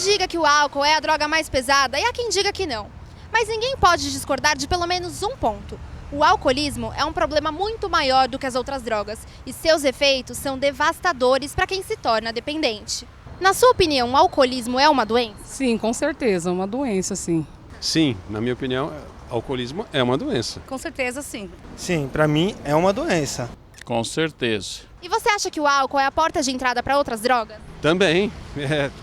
diga que o álcool é a droga mais pesada e há quem diga que não. Mas ninguém pode discordar de pelo menos um ponto. O alcoolismo é um problema muito maior do que as outras drogas e seus efeitos são devastadores para quem se torna dependente. Na sua opinião, o alcoolismo é uma doença? Sim, com certeza, uma doença, sim. Sim, na minha opinião, alcoolismo é uma doença. Com certeza, sim. Sim, para mim é uma doença. Com certeza. E você acha que o álcool é a porta de entrada para outras drogas? Também,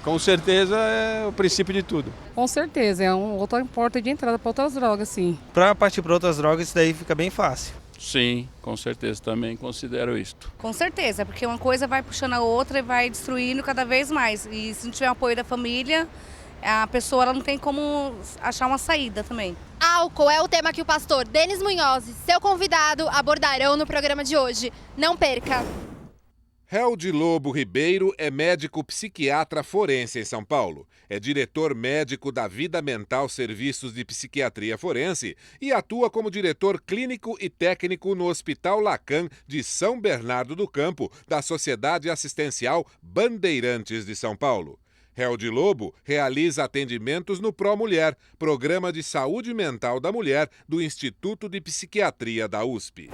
com certeza é o princípio de tudo. Com certeza, é uma outra porta de entrada para outras drogas, sim. Para partir para outras drogas, isso daí fica bem fácil. Sim, com certeza, também considero isto. Com certeza, porque uma coisa vai puxando a outra e vai destruindo cada vez mais. E se não tiver o apoio da família, a pessoa ela não tem como achar uma saída também. Álcool é o tema que o pastor Denis Munhoz e seu convidado abordarão no programa de hoje. Não perca! Heldi Lobo Ribeiro é médico psiquiatra forense em São Paulo. É diretor médico da Vida Mental Serviços de Psiquiatria Forense e atua como diretor clínico e técnico no Hospital Lacan de São Bernardo do Campo, da Sociedade Assistencial Bandeirantes de São Paulo. Heldi Lobo realiza atendimentos no ProMulher, Programa de Saúde Mental da Mulher do Instituto de Psiquiatria da USP.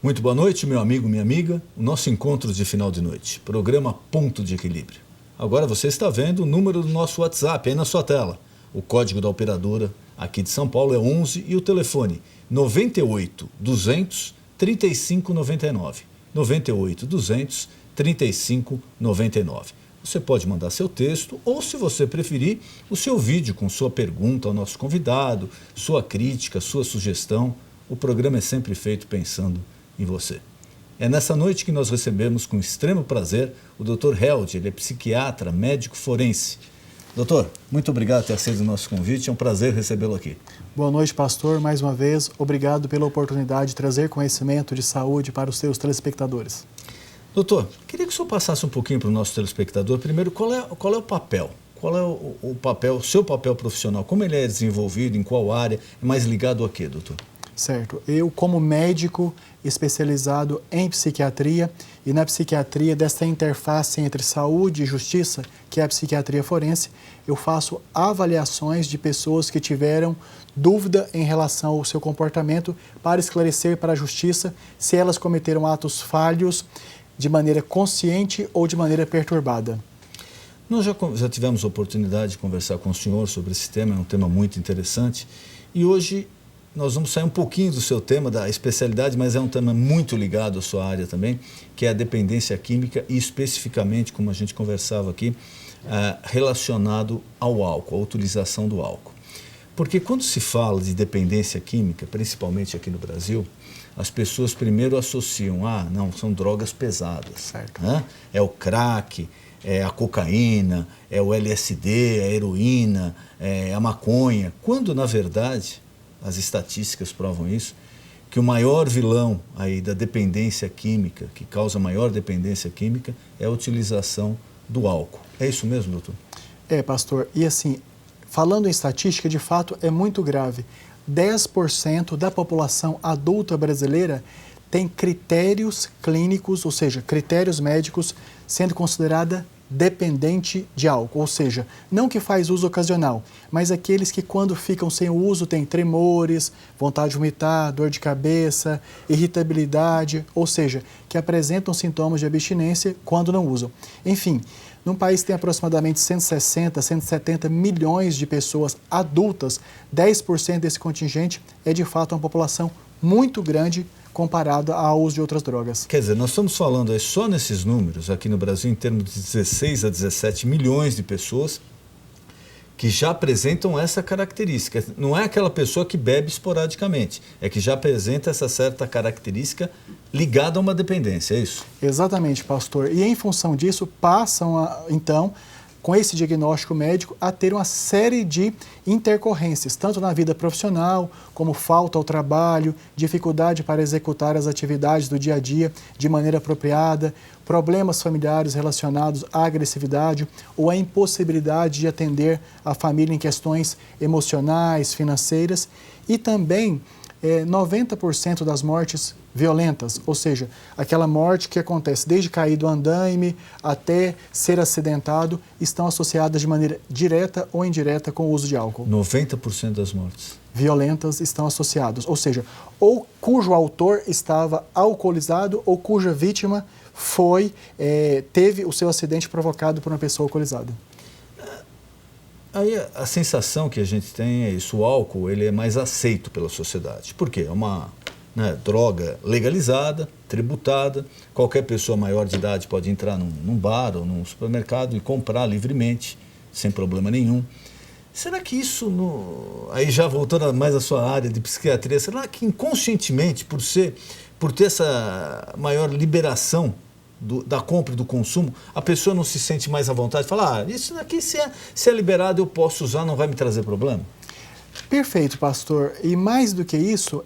Muito boa noite, meu amigo, minha amiga. O nosso encontro de final de noite, programa Ponto de Equilíbrio. Agora você está vendo o número do nosso WhatsApp aí na sua tela. O código da operadora aqui de São Paulo é 11 e o telefone 98 200 3599. 98 200 3599. Você pode mandar seu texto ou, se você preferir, o seu vídeo com sua pergunta ao nosso convidado, sua crítica, sua sugestão. O programa é sempre feito pensando em você. É nessa noite que nós recebemos com extremo prazer o Dr. Heldi, ele é psiquiatra, médico forense. Doutor, muito obrigado por ter aceito o nosso convite, é um prazer recebê-lo aqui. Boa noite, pastor, mais uma vez, obrigado pela oportunidade de trazer conhecimento de saúde para os seus telespectadores. Doutor, queria que o senhor passasse um pouquinho para o nosso telespectador, primeiro, qual é o papel? Qual é o papel, o seu papel profissional? Como ele é desenvolvido, em qual área? É mais ligado a quê, doutor? Certo. Eu, como médico especializado em psiquiatria e na psiquiatria dessa interface entre saúde e justiça, que é a psiquiatria forense, eu faço avaliações de pessoas que tiveram dúvida em relação ao seu comportamento para esclarecer para a justiça se elas cometeram atos falhos de maneira consciente ou de maneira perturbada. Nós já tivemos a oportunidade de conversar com o senhor sobre esse tema, é um tema muito interessante, e hoje nós vamos sair um pouquinho do seu tema, da especialidade, mas é um tema muito ligado à sua área também, que é a dependência química e especificamente, como a gente conversava aqui, relacionado ao álcool, à utilização do álcool. Porque quando se fala de dependência química, principalmente aqui no Brasil, as pessoas primeiro associam, não, são drogas pesadas. Certo. Né? É o crack, é a cocaína, é o LSD, a heroína, é a maconha, quando na verdade as estatísticas provam isso, que o maior vilão aí da dependência química, que causa maior dependência química, é a utilização do álcool. É isso mesmo, doutor? É, pastor. E assim, falando em estatística, de fato é muito grave. 10% da população adulta brasileira tem critérios clínicos, ou seja, critérios médicos, sendo considerada dependente de álcool, ou seja, não que faz uso ocasional, mas aqueles que quando ficam sem o uso têm tremores, vontade de vomitar, dor de cabeça, irritabilidade, ou seja, que apresentam sintomas de abstinência quando não usam. Enfim, num país que tem aproximadamente 160, 170 milhões de pessoas adultas, 10% desse contingente é de fato uma população muito grande comparada ao uso de outras drogas. Quer dizer, nós estamos falando aí só nesses números, aqui no Brasil, em termos de 16 a 17 milhões de pessoas que já apresentam essa característica. Não é aquela pessoa que bebe esporadicamente, é que já apresenta essa certa característica ligada a uma dependência, é isso? Exatamente, pastor. E em função disso, passam, então, com esse diagnóstico médico, a ter uma série de intercorrências, tanto na vida profissional, como falta ao trabalho, dificuldade para executar as atividades do dia a dia de maneira apropriada, problemas familiares relacionados à agressividade ou à impossibilidade de atender a família em questões emocionais, financeiras e também 90% das mortes violentas, ou seja, aquela morte que acontece desde cair do andaime até ser acidentado, estão associadas de maneira direta ou indireta com o uso de álcool. 90% das mortes violentas estão associadas, ou seja, ou cujo autor estava alcoolizado ou cuja vítima teve o seu acidente provocado por uma pessoa alcoolizada. Aí a sensação que a gente tem é isso, o álcool ele é mais aceito pela sociedade. Por quê? É uma droga legalizada, tributada, qualquer pessoa maior de idade pode entrar num bar ou num supermercado e comprar livremente, sem problema nenhum. Será que isso, aí já voltando mais à sua área de psiquiatria, será que inconscientemente, por ter essa maior liberação da compra e do consumo, a pessoa não se sente mais à vontade de falar, isso daqui se é liberado eu posso usar, não vai me trazer problema? Perfeito, pastor. E mais do que isso,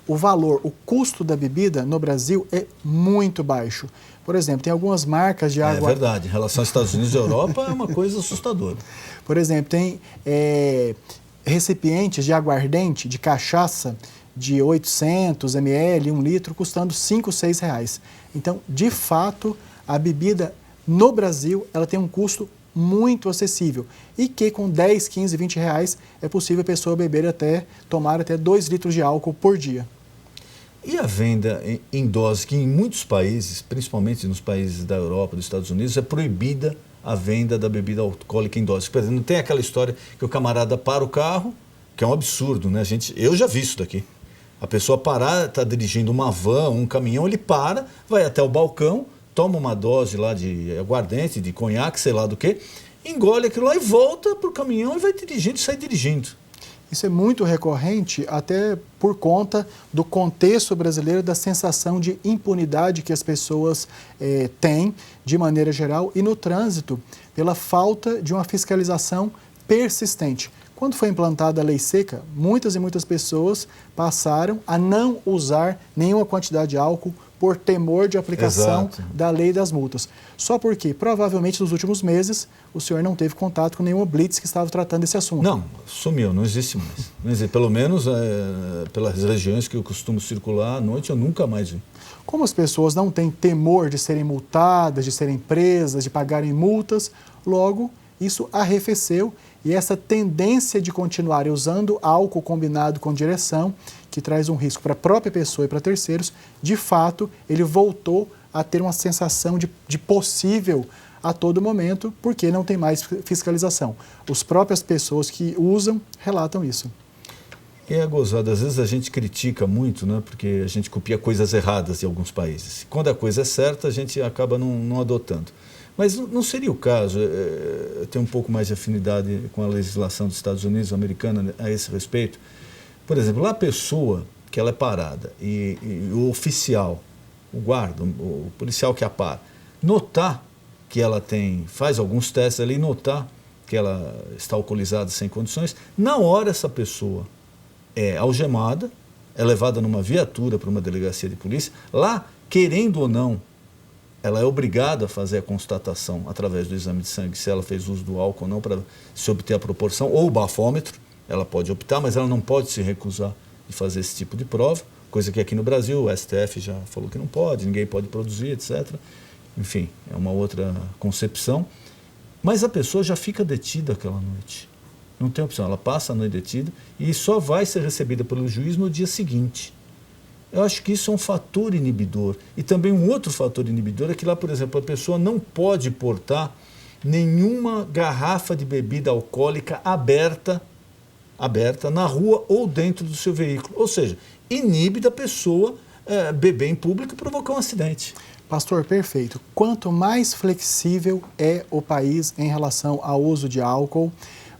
o valor, o custo da bebida no Brasil é muito baixo. Por exemplo, tem algumas marcas de água... É verdade, em relação aos Estados Unidos e Europa é uma coisa assustadora. Por exemplo, tem recipientes de aguardente, de cachaça, de 800 ml, 1 litro, custando R$ 5, R$ 6. Então, de fato, a bebida no Brasil ela tem um custo muito acessível e que com 10, 15, 20 reais é possível a pessoa tomar até 2 litros de álcool por dia. E a venda em dose, que em muitos países, principalmente nos países da Europa, dos Estados Unidos, é proibida a venda da bebida alcoólica em dose. Por exemplo, não tem aquela história que o camarada para o carro, que é um absurdo, né? Eu já vi isso daqui. A pessoa parar, está dirigindo uma van, um caminhão, ele para, vai até o balcão, toma uma dose lá de aguardente, de conhaque, sei lá do que, engole aquilo lá e volta para o caminhão e vai dirigindo e sai dirigindo. Isso é muito recorrente até por conta do contexto brasileiro, da sensação de impunidade que as pessoas têm de maneira geral e no trânsito pela falta de uma fiscalização persistente. Quando foi implantada a lei seca, muitas e muitas pessoas passaram a não usar nenhuma quantidade de álcool por temor de aplicação da lei das multas. Só porque, provavelmente, nos últimos meses, o senhor não teve contato com nenhuma blitz que estava tratando desse assunto. Não, sumiu, não existe mais. Não existe. Pelo menos pelas regiões que eu costumo circular à noite, eu nunca mais vi. Como as pessoas não têm temor de serem multadas, de serem presas, de pagarem multas, logo isso arrefeceu e essa tendência de continuar usando álcool combinado com direção, que traz um risco para a própria pessoa e para terceiros, de fato, ele voltou a ter uma sensação de possível a todo momento, porque não tem mais fiscalização. As próprias pessoas que usam relatam isso. É gozado, às vezes a gente critica muito, né, porque a gente copia coisas erradas em alguns países. Quando a coisa é certa, a gente acaba não adotando. Mas não seria o caso, eu tenho um pouco mais de afinidade com a legislação dos Estados Unidos, americana, a esse respeito. Por exemplo, lá a pessoa que ela é parada e o oficial, o guarda, o policial que a para, notar que ela faz alguns testes ali, notar que ela está alcoolizada sem condições, na hora essa pessoa é algemada, é levada numa viatura para uma delegacia de polícia, lá, querendo ou não, ela é obrigada a fazer a constatação através do exame de sangue se ela fez uso do álcool ou não para se obter a proporção, ou o bafômetro, ela pode optar, mas ela não pode se recusar de fazer esse tipo de prova, coisa que aqui no Brasil o STF já falou que não pode, ninguém pode produzir, etc. Enfim, é uma outra concepção, mas a pessoa já fica detida aquela noite. Não tem opção, ela passa a noite detida e só vai ser recebida pelo juiz no dia seguinte. Eu acho que isso é um fator inibidor. E também um outro fator inibidor é que lá, por exemplo, a pessoa não pode portar nenhuma garrafa de bebida alcoólica aberta na rua ou dentro do seu veículo. Ou seja, inibe da pessoa beber em público e provocar um acidente. Pastor, perfeito. Quanto mais flexível é o país em relação ao uso de álcool,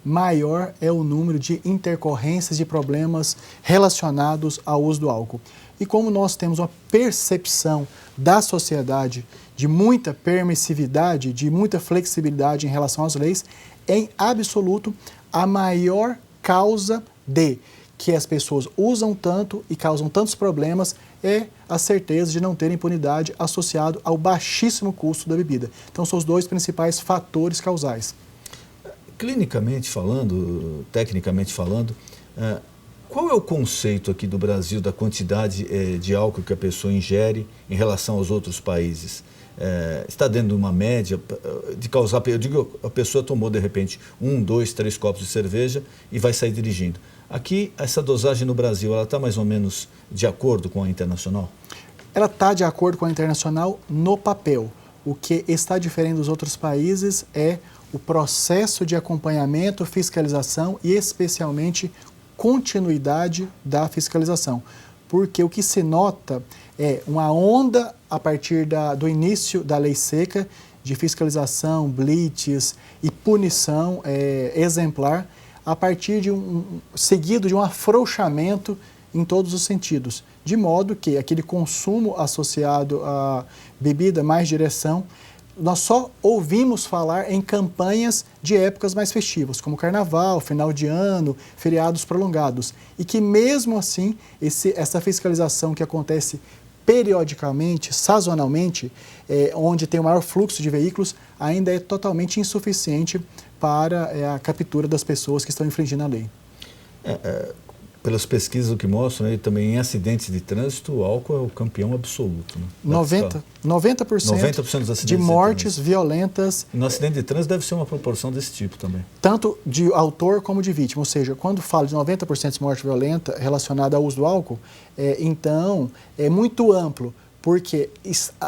maior é o número de intercorrências de problemas relacionados ao uso do álcool. E como nós temos uma percepção da sociedade de muita permissividade, de muita flexibilidade em relação às leis, em absoluto, a maior causa de que as pessoas usam tanto e causam tantos problemas é a certeza de não ter impunidade associado ao baixíssimo custo da bebida. Então, são os dois principais fatores causais. Clinicamente falando, tecnicamente falando, Qual é o conceito aqui do Brasil da quantidade de álcool que a pessoa ingere em relação aos outros países? Está dentro de uma média de causar... Eu digo, a pessoa tomou, de repente, 1, 2, 3 copos de cerveja e vai sair dirigindo. Aqui, essa dosagem no Brasil, ela está mais ou menos de acordo com a internacional? Ela está de acordo com a internacional no papel. O que está diferente dos outros países é o processo de acompanhamento, fiscalização e, especialmente, continuidade da fiscalização. Porque o que se nota é uma onda a partir do início da lei seca de fiscalização, blitz e punição exemplar, a partir de seguido de um afrouxamento em todos os sentidos, de modo que aquele consumo associado à bebida mais direção, nós só ouvimos falar em campanhas de épocas mais festivas, como Carnaval, final de ano, feriados prolongados. E que mesmo assim, essa fiscalização que acontece periodicamente, sazonalmente, onde tem o maior fluxo de veículos, ainda é totalmente insuficiente para a captura das pessoas que estão infringindo a lei. Pelas pesquisas o que mostram, aí, também em acidentes de trânsito, o álcool é o campeão absoluto. Né? 90% de mortes violentas. E no acidente de trânsito deve ser uma proporção desse tipo também. Tanto de autor como de vítima. Ou seja, quando falo de 90% de morte violenta relacionada ao uso do álcool, então é muito amplo, porque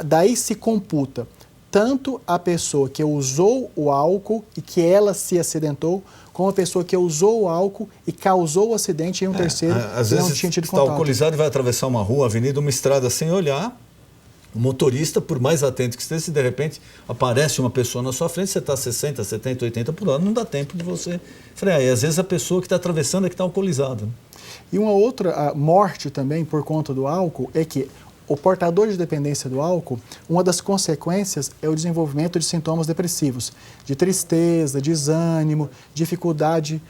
daí se computa tanto a pessoa que usou o álcool e que ela se acidentou, como a pessoa que usou o álcool e causou o acidente em um terceiro às que não vezes tinha tido está contato. alcoolizado e vai atravessar uma rua, avenida, uma estrada sem olhar. O motorista, por mais atento que esteja, se de repente aparece uma pessoa na sua frente, você está 60, 70, 80 por hora, não dá tempo de você frear. E às vezes a pessoa que está atravessando é que está alcoolizada. Né? E uma outra morte também por conta do álcool é que o portador de dependência do álcool, uma das consequências é o desenvolvimento de sintomas depressivos, de tristeza, desânimo, dificuldade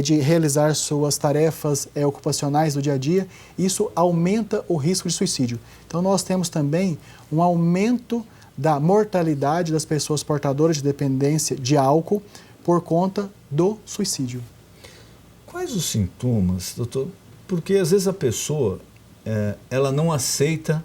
de realizar suas tarefas ocupacionais do dia a dia. Isso aumenta o risco de suicídio. Então nós temos também um aumento da mortalidade das pessoas portadoras de dependência de álcool por conta do suicídio. Quais os sintomas, doutor? Porque às vezes a pessoa... ela não aceita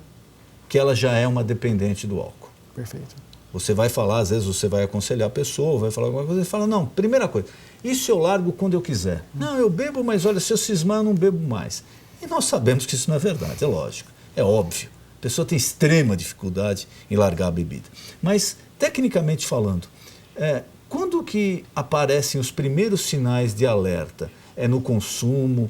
que ela já é uma dependente do álcool. Perfeito. Você vai falar, às vezes você vai aconselhar a pessoa, vai falar alguma coisa e fala, não, primeira coisa, isso eu largo quando eu quiser. Não, eu bebo, mas olha, se eu cismar eu não bebo mais. E nós sabemos que isso não é verdade, é lógico, é óbvio. A pessoa tem extrema dificuldade em largar a bebida. Mas, tecnicamente falando, quando que aparecem os primeiros sinais de alerta? É no consumo,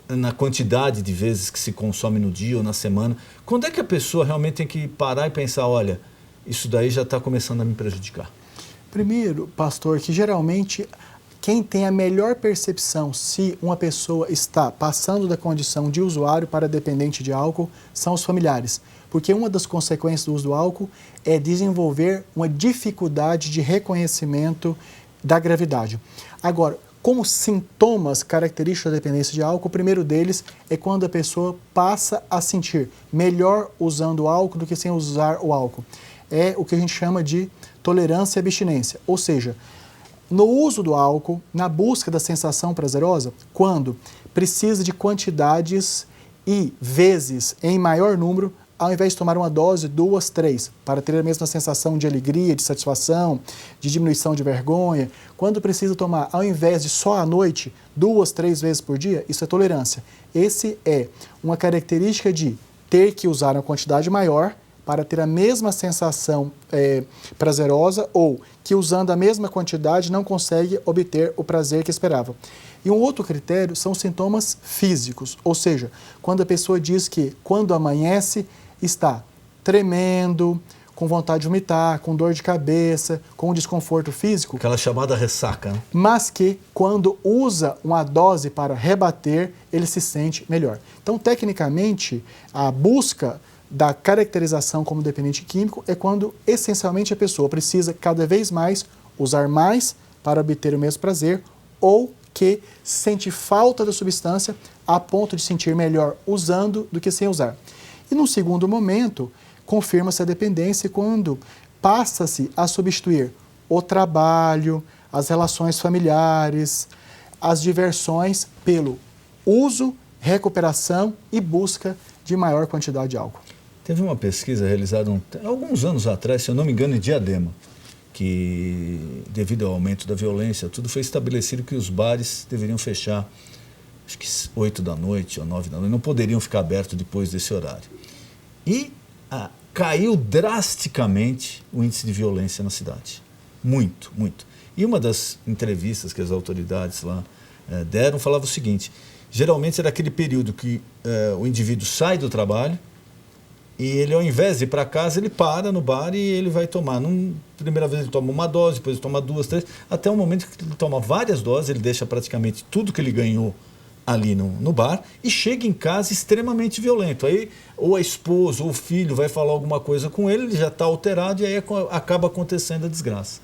na quantidade de vezes que se consome no dia ou na semana? Quando é que a pessoa realmente tem que parar e pensar, olha, isso daí já está começando a me prejudicar? Primeiro, pastor, que geralmente quem tem a melhor percepção se uma pessoa está passando da condição de usuário para dependente de álcool são os familiares. Porque uma das consequências do uso do álcool é desenvolver uma dificuldade de reconhecimento da gravidade. Agora, como sintomas característicos da dependência de álcool, o primeiro deles é quando a pessoa passa a sentir melhor usando o álcool do que sem usar o álcool. É o que a gente chama de tolerância e abstinência. Ou seja, no uso do álcool, na busca da sensação prazerosa, quando precisa de quantidades e vezes em maior número, ao invés de tomar uma dose, 2, 3, para ter a mesma sensação de alegria, de satisfação, de diminuição de vergonha. Quando precisa tomar, ao invés de só à noite, 2, 3 vezes por dia, isso é tolerância. Esse é uma característica de ter que usar uma quantidade maior para ter a mesma sensação prazerosa ou que usando a mesma quantidade não consegue obter o prazer que esperava. E um outro critério são os sintomas físicos, ou seja, quando a pessoa diz que quando amanhece está tremendo, com vontade de vomitar, com dor de cabeça, com desconforto físico. Aquela chamada ressaca, né? Mas que quando usa uma dose para rebater, ele se sente melhor. Então, tecnicamente, a busca da caracterização como dependente químico é quando, essencialmente, a pessoa precisa cada vez mais usar mais para obter o mesmo prazer ou que sente falta da substância a ponto de sentir melhor usando do que sem usar. E, num segundo momento, confirma-se a dependência quando passa-se a substituir o trabalho, as relações familiares, as diversões pelo uso, recuperação e busca de maior quantidade de álcool. Teve uma pesquisa realizada alguns anos atrás, se eu não me engano, em Diadema, que devido ao aumento da violência, tudo foi estabelecido que os bares deveriam fechar, acho que 8 da noite ou 9 da noite, não poderiam ficar abertos depois desse horário. E caiu drasticamente o índice de violência na cidade. Muito, muito. E uma das entrevistas que as autoridades lá deram falava o seguinte: geralmente era aquele período que o indivíduo sai do trabalho e ele, ao invés de ir para casa, ele para no bar e ele vai tomar. Primeira vez ele toma uma dose, depois ele toma 2, 3, até o momento que ele toma várias doses, ele deixa praticamente tudo que ele ganhou ali no bar e chega em casa extremamente violento. Aí ou a esposa ou o filho vai falar alguma coisa com ele, ele já está alterado e aí acaba acontecendo a desgraça.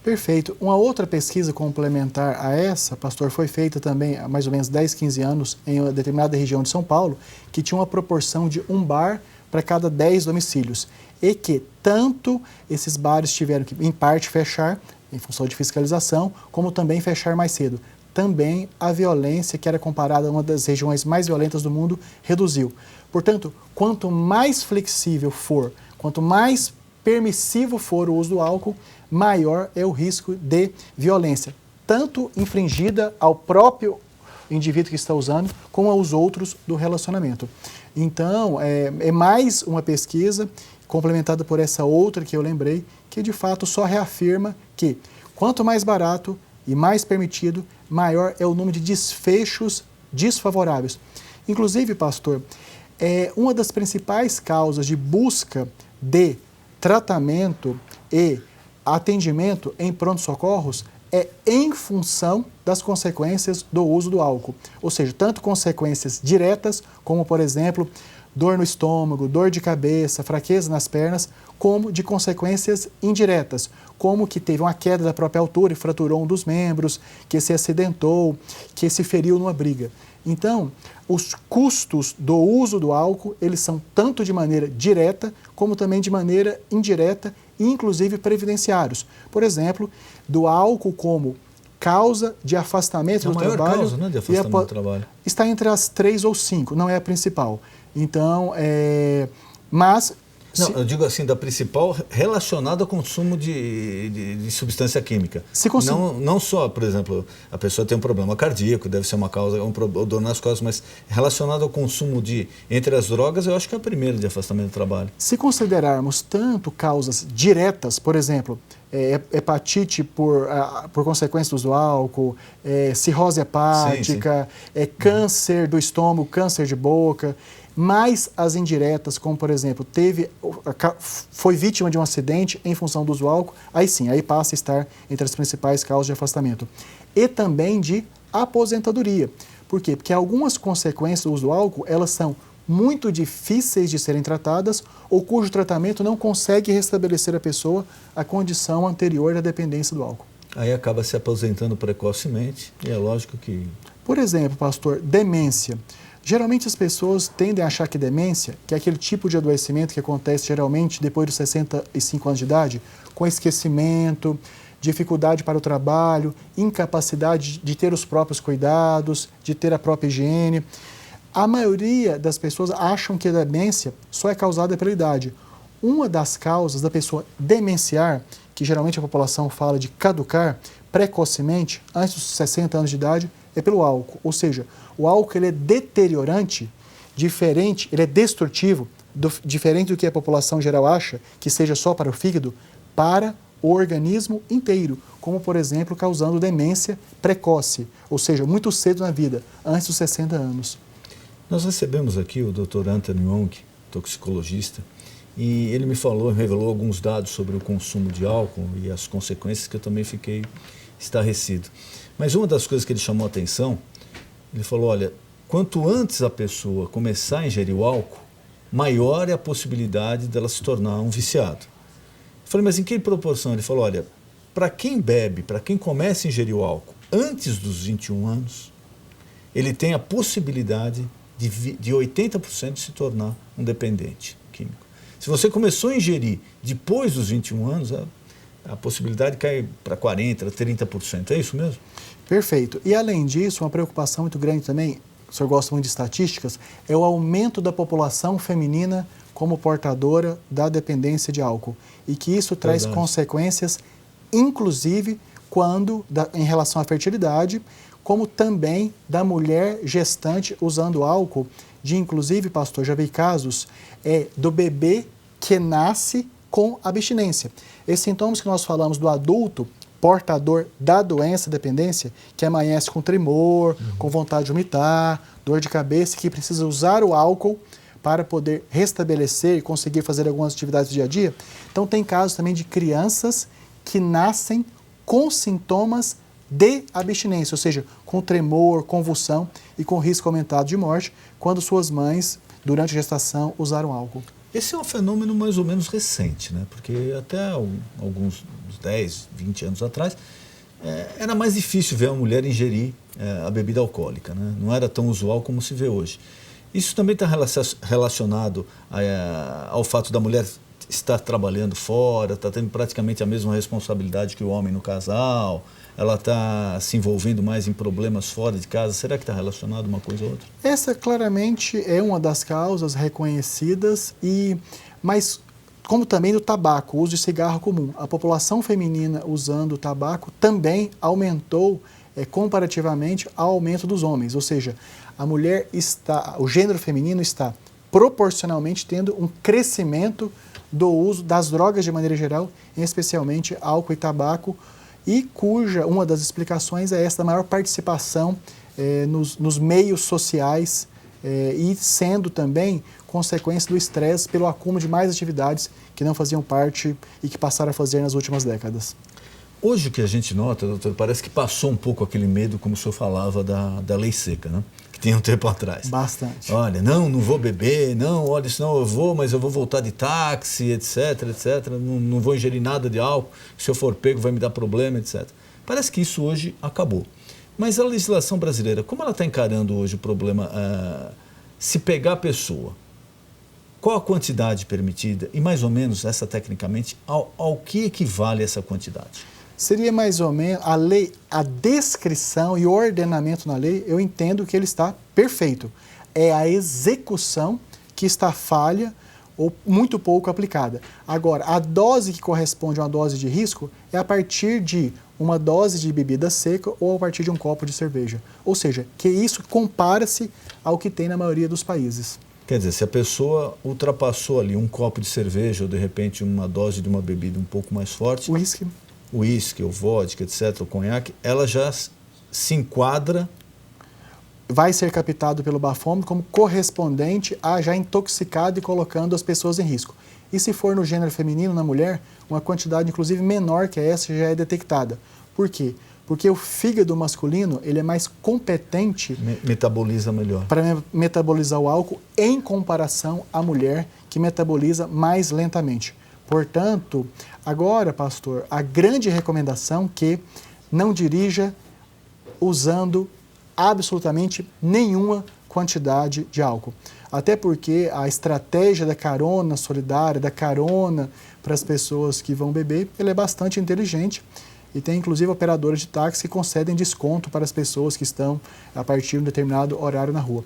Perfeito. Uma outra pesquisa complementar a essa, pastor, foi feita também há mais ou menos 10, 15 anos em uma determinada região de São Paulo, que tinha uma proporção de um bar para cada 10 domicílios. E que tanto esses bares tiveram que, em parte, fechar, em função de fiscalização, como também fechar mais cedo. Também a violência, que era comparada a uma das regiões mais violentas do mundo, reduziu. Portanto, quanto mais flexível for, quanto mais permissivo for o uso do álcool, maior é o risco de violência, tanto infligida ao próprio indivíduo que está usando, como aos outros do relacionamento. Então, é mais uma pesquisa complementada por essa outra que eu lembrei, que de fato só reafirma que quanto mais barato e mais permitido, maior é o número de desfechos desfavoráveis. Inclusive, pastor, uma das principais causas de busca de tratamento e atendimento em pronto-socorros é em função das consequências do uso do álcool. Ou seja, tanto consequências diretas, como, por exemplo, dor no estômago, dor de cabeça, fraqueza nas pernas, como de consequências indiretas, como que teve uma queda da própria altura e fraturou um dos membros, que se acidentou, que se feriu numa briga. Então, os custos do uso do álcool, eles são tanto de maneira direta, como também de maneira indireta, inclusive previdenciários. Por exemplo, do álcool como causa de afastamento do trabalho. É a maior causa, né, de afastamento do trabalho. Está entre as 3 ou 5, não é a principal. Então, mas... Não, eu digo assim, da principal relacionada ao consumo de substância química. Não só, por exemplo, a pessoa tem um problema cardíaco, deve ser uma causa, dor nas costas, mas relacionado ao consumo entre as drogas, eu acho que é a primeira de afastamento do trabalho. Se considerarmos tanto causas diretas, por exemplo, hepatite por consequência do uso do álcool, cirrose hepática, câncer do estômago, câncer de boca, mais as indiretas, como por exemplo, foi vítima de um acidente em função do uso do álcool, aí sim, aí passa a estar entre as principais causas de afastamento. E também de aposentadoria. Por quê? Porque algumas consequências do uso do álcool, elas são muito difíceis de serem tratadas ou cujo tratamento não consegue restabelecer a pessoa à condição anterior da dependência do álcool. Aí acaba se aposentando precocemente e é lógico que... Por exemplo, pastor, demência. Geralmente as pessoas tendem a achar que demência, que é aquele tipo de adoecimento que acontece geralmente depois dos 65 anos de idade, com esquecimento, dificuldade para o trabalho, incapacidade de ter os próprios cuidados, de ter a própria higiene. A maioria das pessoas acham que a demência só é causada pela idade. Uma das causas da pessoa demenciar, que geralmente a população fala de caducar precocemente, antes dos 60 anos de idade, é pelo álcool. Ou seja, o álcool ele é deteriorante, diferente, ele é destrutivo, diferente do que a população geral acha, que seja só para o fígado, para o organismo inteiro, como, por exemplo, causando demência precoce, ou seja, muito cedo na vida, antes dos 60 anos. Nós recebemos aqui o Dr. Anthony Wong, toxicologista, e ele me revelou alguns dados sobre o consumo de álcool e as consequências que eu também fiquei estarrecido. Mas uma das coisas que ele chamou a atenção, ele falou, olha, quanto antes a pessoa começar a ingerir o álcool, maior é a possibilidade dela se tornar um viciado. Eu falei, mas em que proporção? Ele falou, olha, para quem bebe, para quem começa a ingerir o álcool antes dos 21 anos, ele tem a possibilidade de 80% de se tornar um dependente químico. Se você começou a ingerir depois dos 21 anos, a possibilidade cai para 40%, 30%. É isso mesmo? Perfeito. E além disso, uma preocupação muito grande também, o senhor gosta muito de estatísticas, é o aumento da população feminina como portadora da dependência de álcool. E que isso traz consequências, inclusive, em relação à fertilidade, como também da mulher gestante usando álcool, inclusive, pastor, já vi casos do bebê que nasce com abstinência. Esses sintomas que nós falamos do adulto portador da doença, dependência, que amanhece com tremor, com vontade de vomitar, dor de cabeça, que precisa usar o álcool para poder restabelecer e conseguir fazer algumas atividades do dia a dia. Então, tem casos também de crianças que nascem com sintomas de abstinência, ou seja, com tremor, convulsão e com risco aumentado de morte, quando suas mães, durante a gestação, usaram álcool. Esse é um fenômeno mais ou menos recente, né? Porque até alguns 10, 20 anos atrás, era mais difícil ver uma mulher ingerir a bebida alcoólica, né? Não era tão usual como se vê hoje. Isso também está relacionado ao fato da mulher estar trabalhando fora, está tendo praticamente a mesma responsabilidade que o homem no casal, ela está se envolvendo mais em problemas fora de casa. Será que está relacionado uma coisa ou outra? Essa claramente é uma das causas reconhecidas, mas como também do tabaco, o uso de cigarro comum. A população feminina usando o tabaco também aumentou comparativamente ao aumento dos homens, ou seja, o gênero feminino está proporcionalmente tendo um crescimento do uso das drogas de maneira geral, especialmente álcool e tabaco, e cuja uma das explicações é essa maior participação nos meios sociais e sendo também consequência do estresse pelo acúmulo de mais atividades que não faziam parte e que passaram a fazer nas últimas décadas. Hoje o que a gente nota, doutor, parece que passou um pouco aquele medo, como o senhor falava, da lei seca, né? Que tinha um tempo atrás. Bastante. Olha, não vou beber, olha, senão eu vou, mas eu vou voltar de táxi, etc, não vou ingerir nada de álcool, se eu for pego vai me dar problema, etc. Parece que isso hoje acabou. Mas a legislação brasileira, como ela está encarando hoje o problema, se pegar a pessoa, qual a quantidade permitida e mais ou menos, essa tecnicamente, ao que equivale essa quantidade? Seria mais ou menos a descrição e o ordenamento na lei, eu entendo que ele está perfeito. É a execução que está falha ou muito pouco aplicada. Agora, a dose que corresponde a uma dose de risco é a partir de uma dose de bebida seca ou a partir de um copo de cerveja. Ou seja, que isso compara-se ao que tem na maioria dos países. Quer dizer, se a pessoa ultrapassou ali um copo de cerveja ou de repente uma dose de uma bebida um pouco mais forte... Uísque, ou vodka, etc., ou conhaque, ela já se enquadra... Vai ser captado pelo bafômetro como correspondente a já intoxicado e colocando as pessoas em risco. E se for no gênero feminino, na mulher, uma quantidade inclusive menor que essa já é detectada. Por quê? Porque o fígado masculino ele é mais competente... Metaboliza melhor. Para metabolizar o álcool em comparação à mulher, que metaboliza mais lentamente. Portanto, agora, pastor, a grande recomendação que não dirija usando absolutamente nenhuma quantidade de álcool. Até porque a estratégia da carona solidária, da carona para as pessoas que vão beber, ela é bastante inteligente e tem inclusive operadoras de táxi que concedem desconto para as pessoas que estão a partir de um determinado horário na rua.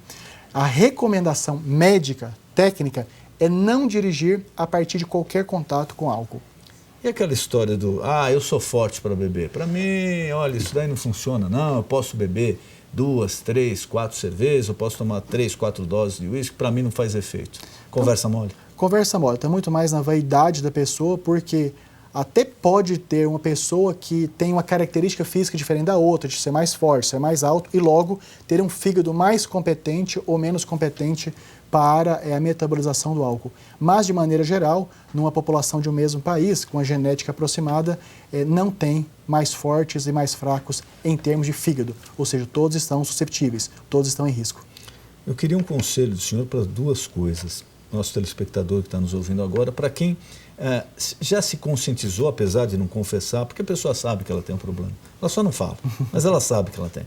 A recomendação médica, técnica, é não dirigir a partir de qualquer contato com álcool. E aquela história do, eu sou forte para beber. Para mim, olha, isso daí não funciona, não. Eu posso beber 2, 3, 4 cervejas, eu posso tomar 3, 4 doses de uísque, para mim não faz efeito. Conversa mole? Conversa mole, está muito mais na vaidade da pessoa, porque até pode ter uma pessoa que tem uma característica física diferente da outra, de ser mais forte, ser mais alto, e logo ter um fígado mais competente ou menos competente para a metabolização do álcool. Mas, de maneira geral, numa população de um mesmo país, com a genética aproximada, não tem mais fortes e mais fracos em termos de fígado. Ou seja, todos estão susceptíveis, todos estão em risco. Eu queria um conselho do senhor para duas coisas. Nosso telespectador que está nos ouvindo agora, para quem já se conscientizou, apesar de não confessar, porque a pessoa sabe que ela tem um problema. Ela só não fala, mas ela sabe que ela tem.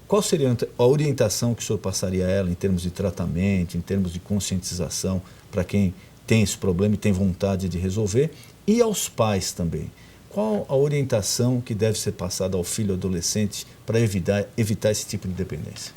Qual seria a orientação que o senhor passaria a ela em termos de tratamento, em termos de conscientização para quem tem esse problema e tem vontade de resolver? E aos pais também. Qual a orientação que deve ser passada ao filho adolescente para evitar esse tipo de dependência?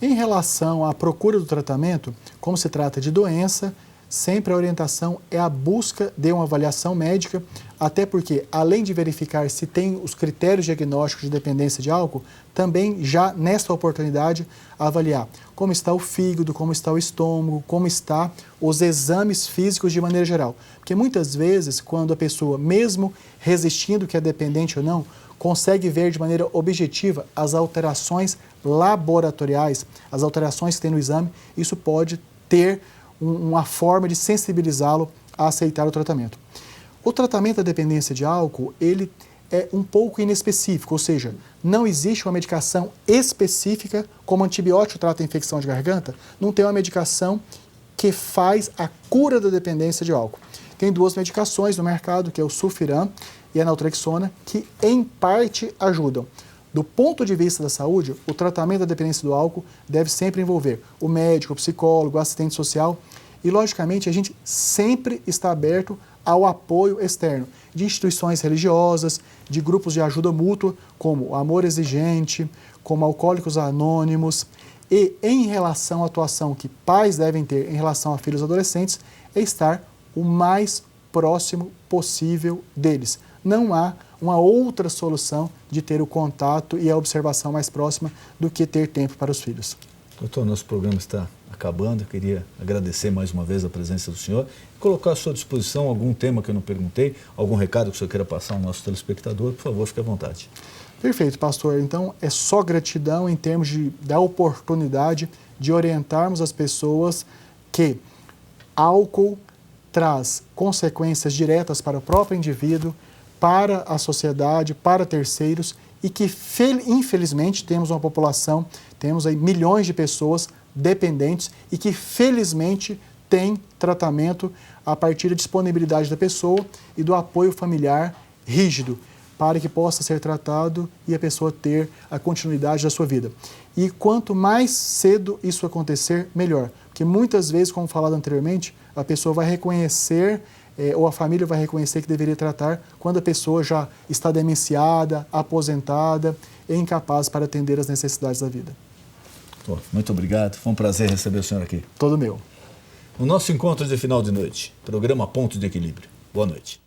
Em relação à procura do tratamento, como se trata de doença, sempre a orientação é a busca de uma avaliação médica, até porque, além de verificar se tem os critérios diagnósticos de dependência de álcool, também já nesta oportunidade avaliar como está o fígado, como está o estômago, como está os exames físicos de maneira geral. Porque muitas vezes, quando a pessoa, mesmo resistindo que é dependente ou não, consegue ver de maneira objetiva as alterações laboratoriais, as alterações que tem no exame, isso pode ter uma forma de sensibilizá-lo a aceitar o tratamento. O tratamento da dependência de álcool, ele é um pouco inespecífico, ou seja, não existe uma medicação específica, como antibiótico trata a infecção de garganta, não tem uma medicação que faz a cura da dependência de álcool. Tem duas medicações no mercado, que é o Sulfiram e a Naltrexona, que em parte ajudam. Do ponto de vista da saúde, o tratamento da dependência do álcool deve sempre envolver o médico, o psicólogo, o assistente social e, logicamente, a gente sempre está aberto ao apoio externo de instituições religiosas, de grupos de ajuda mútua, como o Amor Exigente, como Alcoólicos Anônimos. E, em relação à atuação que pais devem ter em relação a filhos adolescentes, é estar o mais próximo possível deles. Não há uma outra solução de ter o contato e a observação mais próxima do que ter tempo para os filhos. Doutor, nosso programa está acabando. Eu queria agradecer mais uma vez a presença do senhor e colocar à sua disposição algum tema que eu não perguntei, algum recado que o senhor queira passar ao nosso telespectador. Por favor, fique à vontade. Perfeito, pastor. Então, é só gratidão em termos da oportunidade de orientarmos as pessoas que álcool traz consequências diretas para o próprio indivíduo, para a sociedade, para terceiros e que, infelizmente, temos uma população, temos aí milhões de pessoas dependentes e que, felizmente, tem tratamento a partir da disponibilidade da pessoa e do apoio familiar rígido para que possa ser tratado e a pessoa ter a continuidade da sua vida. E quanto mais cedo isso acontecer, melhor. Porque muitas vezes, como falado anteriormente, a pessoa vai reconhecer ou a família vai reconhecer que deveria tratar quando a pessoa já está demenciada, aposentada e incapaz para atender às necessidades da vida. Muito obrigado, foi um prazer receber o senhor aqui. Todo meu. O nosso encontro de final de noite, programa Ponto de Equilíbrio. Boa noite.